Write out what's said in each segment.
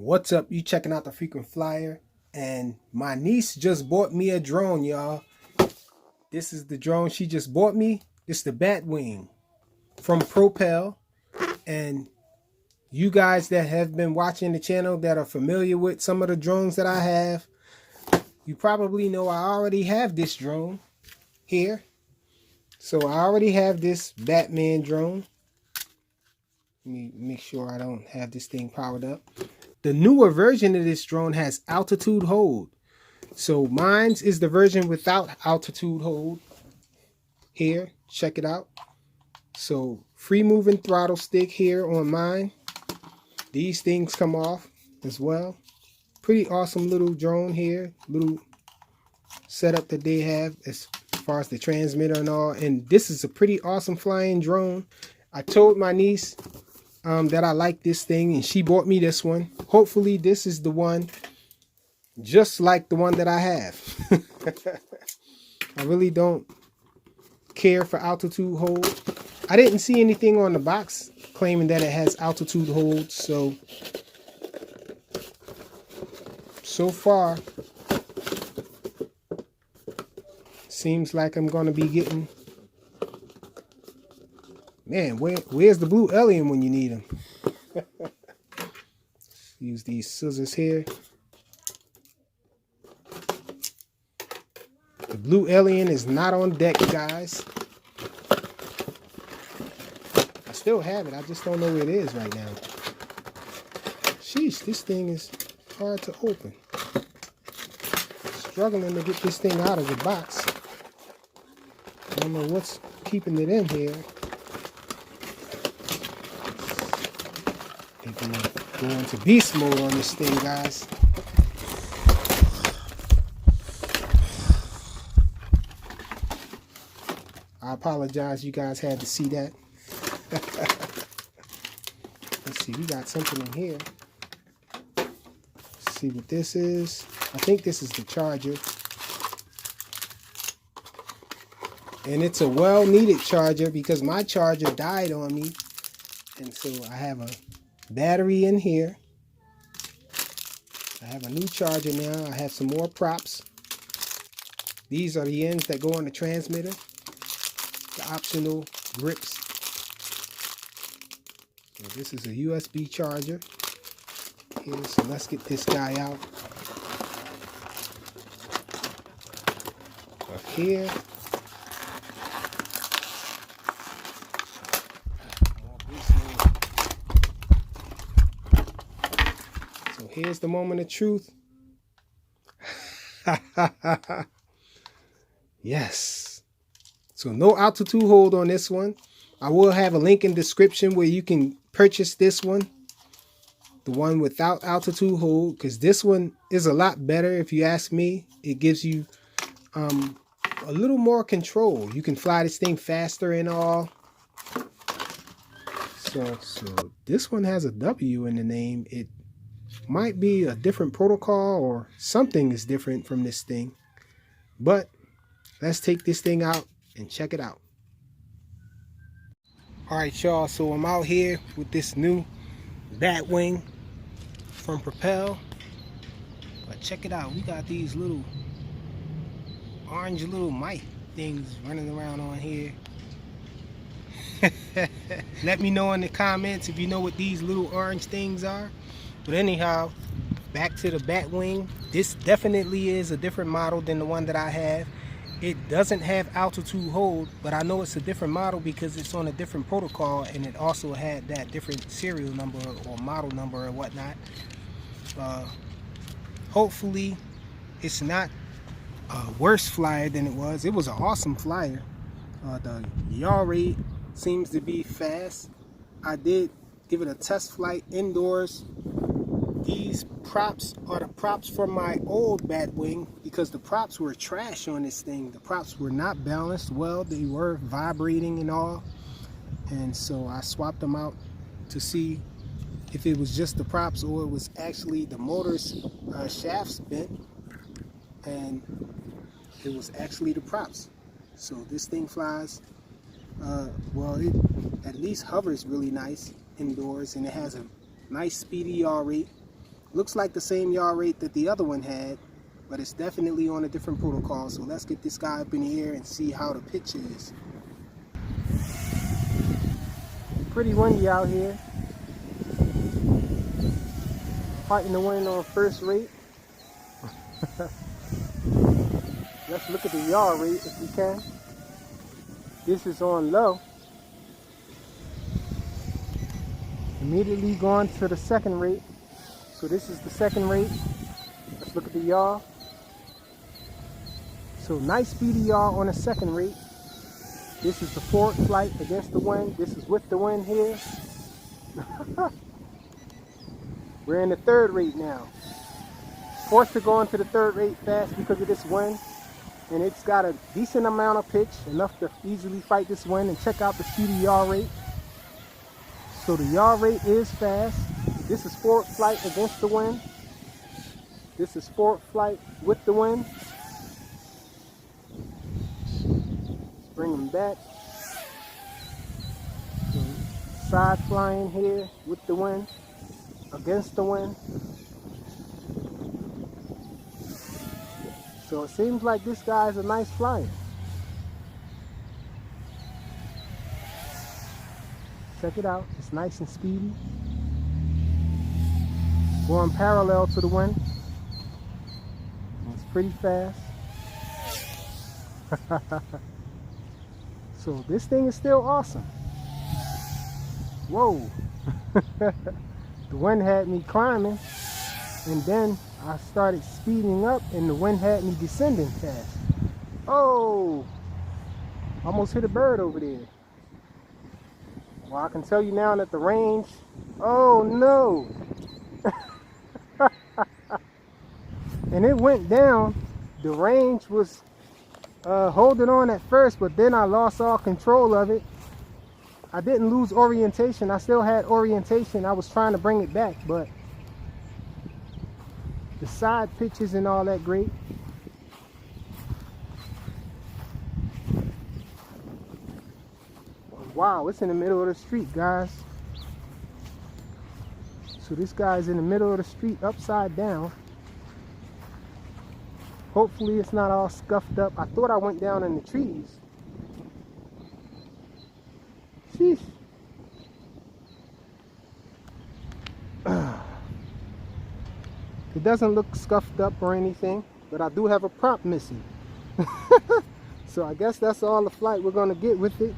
What's up? You checking out the Frequent Flyer, and my niece just bought me a drone, y'all. This is the drone she just bought me. It's the Batwing from Propel, and you guys that have been watching the channel that are familiar with some of the drones that I have, you probably know I already have this drone here. So I already have this Batman drone. Let me make sure I don't have this thing powered up. The newer version of this drone has altitude hold. So mine's is the version without altitude hold. Here, check it out. So free moving throttle stick here on mine. These things come off as well. Pretty awesome little drone here. Little setup that they have as far as the transmitter and all. And this is a pretty awesome flying drone. I told my niece that I like this thing, and she bought me this one. Hopefully this is the one just like the one that I have. I really don't care for altitude hold. I didn't see anything on the box claiming that it has altitude hold, so far seems like I'm gonna be getting. Man, where's the blue alien when you need him? Use these scissors here. The blue alien is not on deck, guys. I still have it. I just don't know where it is right now. Sheesh, this thing is hard to open. Struggling to get this thing out of the box. I don't know what's keeping it in here. Go into beast mode on this thing, guys. I apologize, you guys had to see that. Let's see, we got something in here. Let's see what this is. I think this is the charger. And it's a well-needed charger because my charger died on me. And so I have a battery in here. I have a new charger now. I have some more props. These are the ends that go on the transmitter. The optional grips. So this is a USB charger. Here, so let's get this guy out. Up here. So here's the moment of truth. Yes. So no altitude hold on this one. I will have a link in the description where you can purchase this one. The one without altitude hold, because this one is a lot better if you ask me. It gives you a little more control. You can fly this thing faster and all. So this one has a W in the name. It might be a different protocol or something is different from this thing. But let's take this thing out and check it out. Alright, y'all, so I'm out here with this new Batwing from Propel. But check it out, we got these little orange little mic things running around on here. Let me know in the comments if you know what these little orange things are. But anyhow, back to the Batwing. This definitely is a different model than the one that I have. It doesn't have altitude hold, but I know it's a different model because it's on a different protocol, and it also had that different serial number or model number or whatnot. Hopefully it's not a worse flyer than it was. It was an awesome flyer. The yaw rate seems to be fast. I did give it a test flight indoors. These props are the props from my old Batwing because the props were trash on this thing. The props were not balanced well. They were vibrating and all. And so I swapped them out to see if it was just the props or it was actually the motor's shafts bent. And it was actually the props. So this thing flies, well, it at least hovers really nice indoors, and it has a nice speedy yaw rate. Looks like the same yaw rate that the other one had, but it's definitely on a different protocol. So let's get this guy up in the air and see how the pitch is. Pretty windy out here. Fighting the wind on first rate. Let's look at the yaw rate if we can. This is on low. Immediately going to the second rate. So this is the second rate. Let's look at the yaw. So nice speedy yaw on the second rate. This is the forward flight against the wind. This is with the wind here. We're in the third rate now. Forced to go into the third rate fast because of this wind. And it's got a decent amount of pitch, enough to easily fight this wind. And check out the speedy yaw rate. So the yaw rate is fast. This is forward flight against the wind. This is forward flight with the wind. Let's bring them back. So side flying here with the wind, against the wind. So it seems like this guy is a nice flyer. Check it out, it's nice and speedy. Going parallel to the wind. It's pretty fast. So this thing is still awesome. Whoa. The wind had me climbing, and then I started speeding up and the wind had me descending fast. Oh, almost hit a bird over there. Well, I can tell you now that the range, oh no. And it went down. The range was holding on at first, but then I lost all control of it. I didn't lose orientation. I still had orientation. I was trying to bring it back, but the side pitch isn't all that great. Wow, it's in the middle of the street, guys. So this guy's in the middle of the street, upside down. Hopefully it's not all scuffed up. I thought I went down in the trees. Sheesh. It doesn't look scuffed up or anything, but I do have a prop missing. So I guess that's all the flight we're gonna get with it.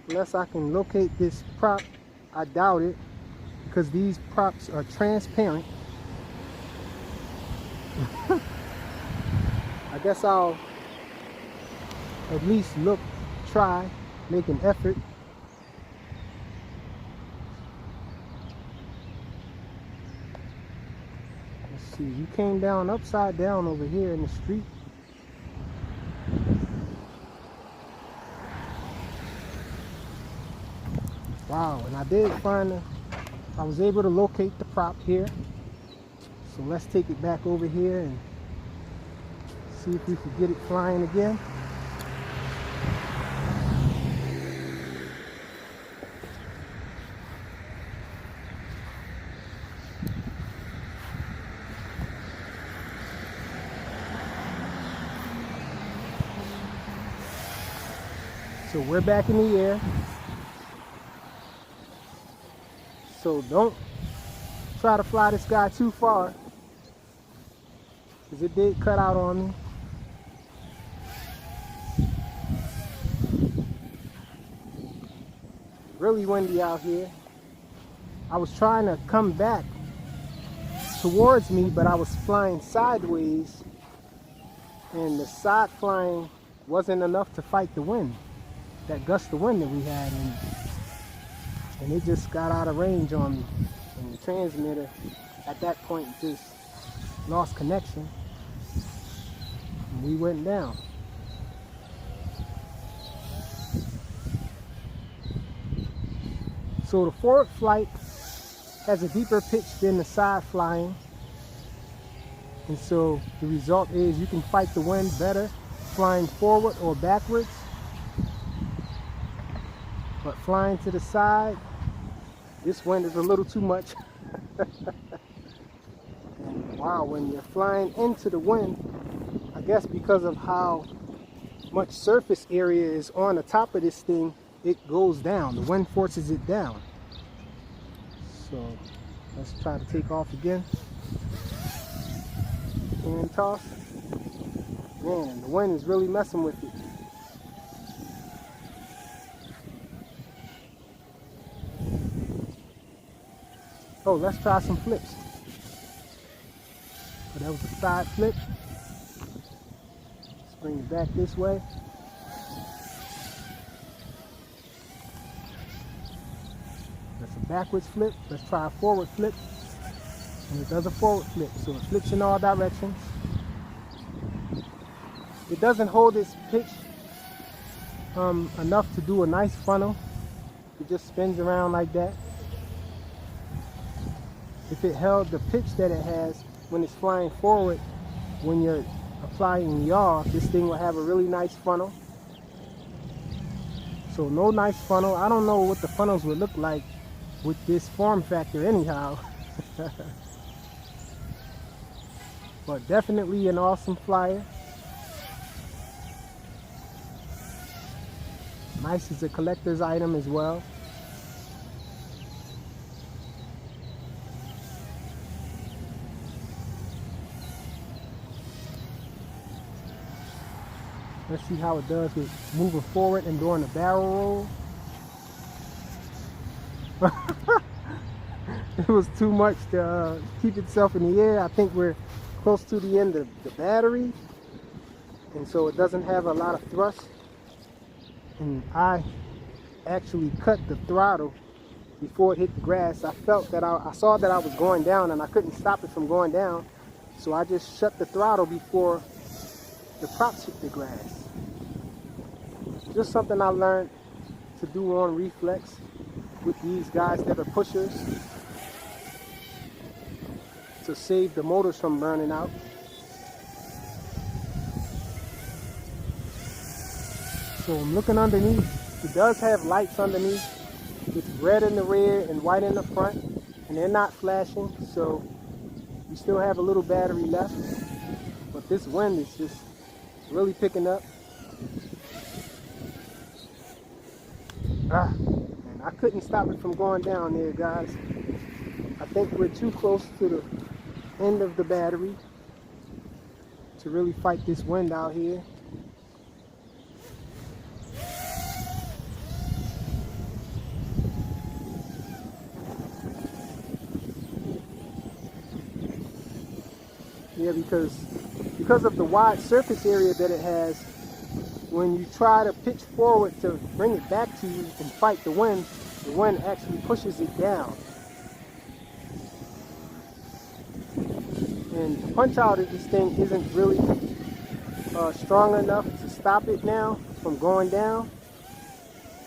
Unless I can locate this prop. I doubt it, because these props are transparent. I guess I'll at least try, make an effort. Let's see, you came down upside down over here in the street. Wow, and I did find I was able to locate the prop here. So let's take it back over here and see if we can get it flying again. So we're back in the air. So don't try to fly this guy too far, because it did cut out on me. Really windy out here. I was trying to come back towards me, but I was flying sideways, and the side flying wasn't enough to fight the wind, that gust of wind that we had, and it just got out of range on me. And the transmitter at that point just lost connection, and we went down. So the forward flight has a deeper pitch than the side flying, and so the result is you can fight the wind better flying forward or backwards. But flying to the side, this wind is a little too much. Wow, when you're flying into the wind, I guess because of how much surface area is on the top of this thing, it goes down. The wind forces it down. So let's try to take off again. And toss. Man, the wind is really messing with it. Oh, let's try some flips. So that was a side flip. Let's bring it back this way. That's a backwards flip. Let's try a forward flip. And it does a forward flip, so it flips in all directions. It doesn't hold its pitch enough to do a nice funnel. It just spins around like that. If it held the pitch that it has when it's flying forward, when you're applying yaw, this thing will have a really nice funnel. So no nice funnel. I don't know what the funnels would look like with this form factor anyhow. But definitely an awesome flyer. Nice as a collector's item as well. Let's see how it does with moving forward and doing a barrel roll. It was too much to keep itself in the air. I think we're close to the end of the battery, and so it doesn't have a lot of thrust. And I actually cut the throttle before it hit the grass. I felt that I saw that I was going down and I couldn't stop it from going down, so I just shut the throttle before the props hit the grass. Just something I learned to do on reflex with these guys that are pushers to save the motors from burning out. So I'm looking underneath. It does have lights underneath. It's red in the rear and white in the front, and they're not flashing, so you still have a little battery left. But this wind is just really picking up. And I couldn't stop it from going down there, guys. I think we're too close to the end of the battery to really fight this wind out here. Yeah, because of the wide surface area that it has, when you try to pitch forward to bring it back to you and fight the wind actually pushes it down. And the punch out of this thing isn't really strong enough to stop it now from going down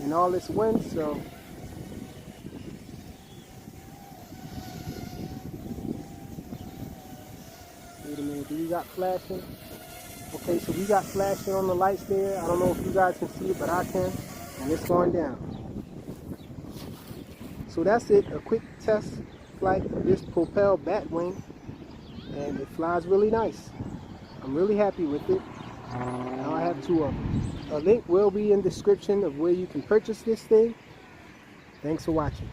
in all this wind, so wait a minute, do we got flashing? Okay, so we got flashing on the lights there. I don't know if you guys can see it, but I can. And it's going down. So that's it. A quick test flight of this Propel Batwing. And it flies really nice. I'm really happy with it. Now I have to, a link will be in the description of where you can purchase this thing. Thanks for watching.